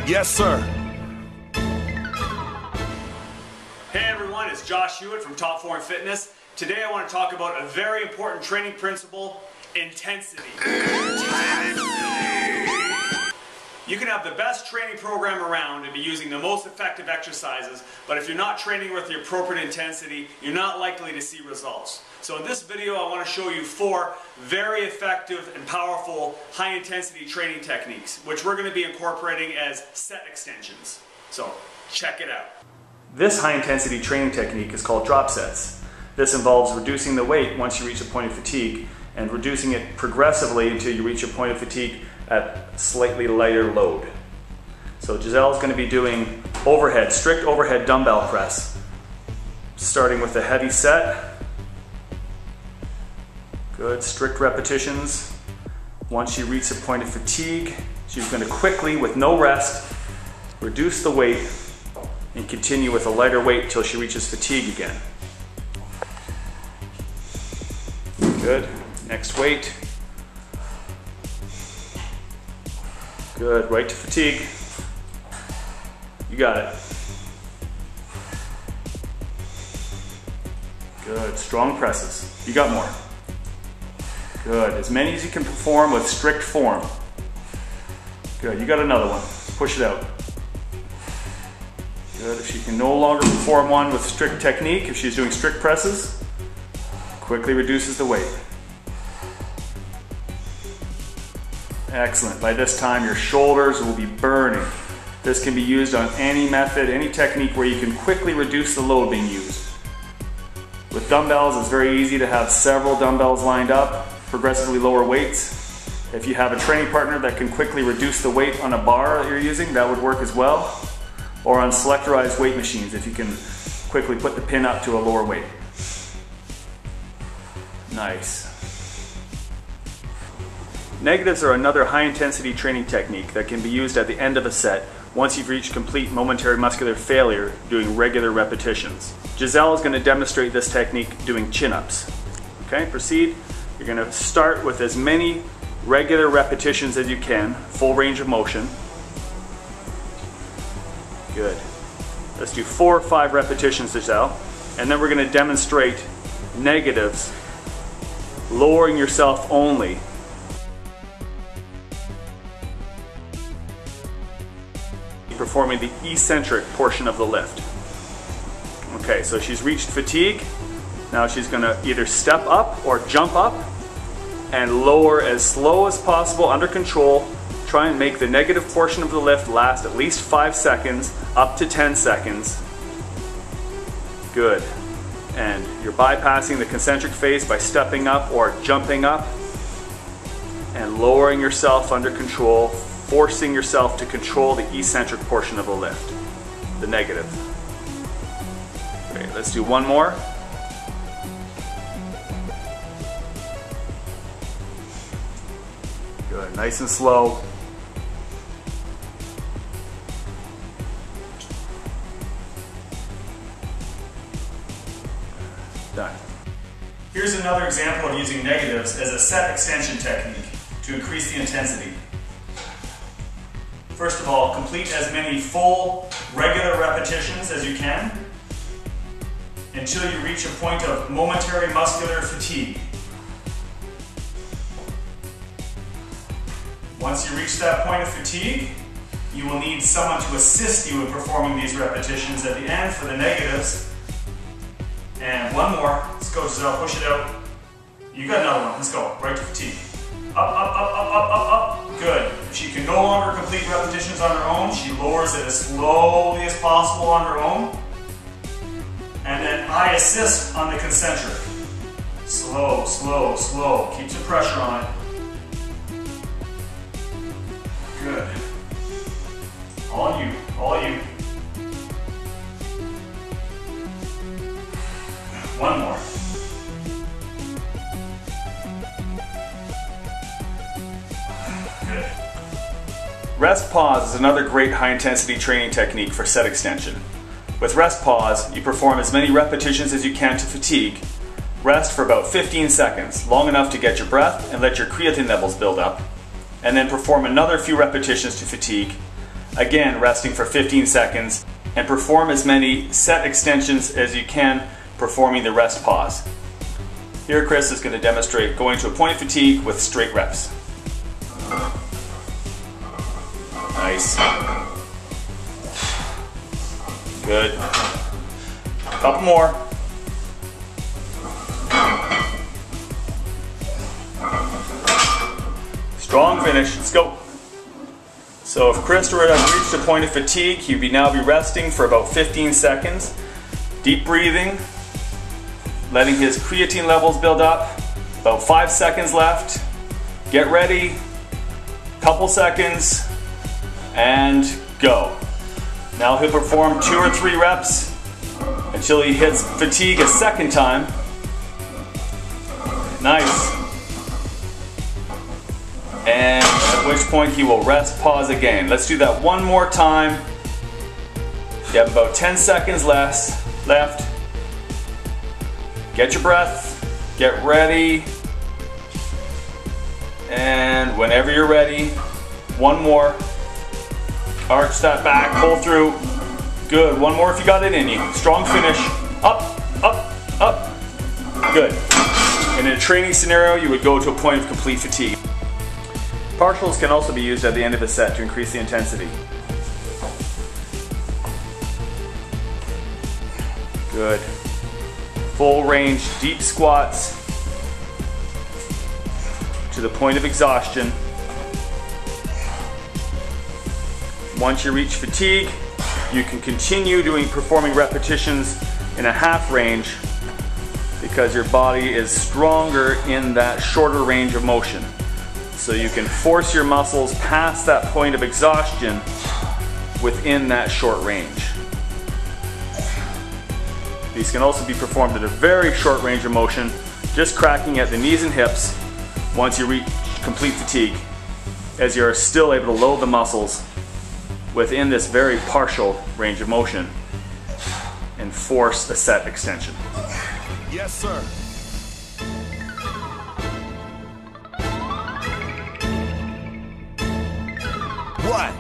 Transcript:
Yes, sir. Hey everyone, it's Josh Hewitt from Top Form Fitness. Today I want to talk about a very important training principle, intensity. You can have the best training program around and be using the most effective exercises, but if you're not training with the appropriate intensity, you're not likely to see results. So in this video I want to show you 4 very effective and powerful high intensity training techniques, which we're going to be incorporating as set extensions. So check it out. This high intensity training technique is called drop sets. This involves reducing the weight once you reach a point of fatigue and reducing it progressively until you reach a point of fatigue at slightly lighter load. So Giselle's going to be doing strict overhead dumbbell press, starting with a heavy set. Good, strict repetitions. Once she reaches a point of fatigue, she's going to quickly, with no rest, reduce the weight and continue with a lighter weight until she reaches fatigue again. Good, next weight. Good, right to fatigue. You got it. Good, strong presses. You got more. Good, as many as you can perform with strict form. Good, you got another one. Push it out. Good, if she can no longer perform one with strict technique, if she's doing strict presses, quickly reduces the weight. Excellent. By this time your shoulders will be burning. This can be used on any method, any technique where you can quickly reduce the load being used. With dumbbells, it's very easy to have several dumbbells lined up, progressively lower weights. If you have a training partner that can quickly reduce the weight on a bar that you're using, that would work as well. Or on selectorized weight machines, if you can quickly put the pin up to a lower weight. Nice. Negatives are another high-intensity training technique that can be used at the end of a set once you've reached complete momentary muscular failure doing regular repetitions. Giselle is going to demonstrate this technique doing chin-ups. Okay, proceed. You're going to start with as many regular repetitions as you can, full range of motion. Good. Let's do 4 or 5 repetitions, Giselle, and then we're going to demonstrate negatives, lowering yourself only. Performing the eccentric portion of the lift. Okay, so she's reached fatigue. Now she's going to either step up or jump up and lower as slow as possible under control. Try and make the negative portion of the lift last at least 5 seconds, up to 10 seconds. Good. And you're bypassing the concentric phase by stepping up or jumping up and lowering yourself under control, forcing yourself to control the eccentric portion of the lift, the negative. Great, let's do one more. Good, nice and slow. Done. Here's another example of using negatives as a set extension technique to increase the intensity. First of all, complete as many full, regular repetitions as you can until you reach a point of momentary muscular fatigue. Once you reach that point of fatigue, you will need someone to assist you in performing these repetitions at the end for the negatives. And one more. Let's go, Giselle. Push it out. You got another one. Let's go. Right to fatigue. Up, up, up, up, up, up, up. Good. If she can no longer complete repetitions on her own, she lowers it as slowly as possible on her own. And then I assist on the concentric. Slow, slow, slow. Keep some pressure on it. Good. All you, all you. One more. Good. Rest pause is another great high-intensity training technique for set extension. With rest pause, you perform as many repetitions as you can to fatigue. Rest for about 15 seconds, long enough to get your breath and let your creatine levels build up. And then perform another few repetitions to fatigue. again resting for 15 seconds, and perform as many set extensions as you can, performing the rest pause. Here Chris is going to demonstrate going to a point of fatigue with straight reps. Nice. Good. A couple more. Strong finish. Let's go. So if Chris were to have reached a point of fatigue, he'd now be resting for about 15 seconds. Deep breathing, letting his creatine levels build up. About 5 seconds left. Get ready. Couple seconds, and go. Now he'll perform 2 or 3 reps until he hits fatigue a second time. Nice. And at which point he will rest, pause again. Let's do that one more time. You have about 10 seconds left. Get your breath, get ready, and whenever you're ready, one more. Arch that back, pull through. Good, one more if you got it in you. Strong finish. Up, up, up. Good. And in a training scenario, you would go to a point of complete fatigue. Partials can also be used at the end of a set to increase the intensity. Good. Full range, deep squats to the point of exhaustion. Once you reach fatigue, you can continue performing repetitions in a half range because your body is stronger in that shorter range of motion. So you can force your muscles past that point of exhaustion within that short range. These can also be performed at a very short range of motion, just cracking at the knees and hips once you reach complete fatigue, as you are still able to load the muscles within this very partial range of motion and force a set extension. Yes, sir. What?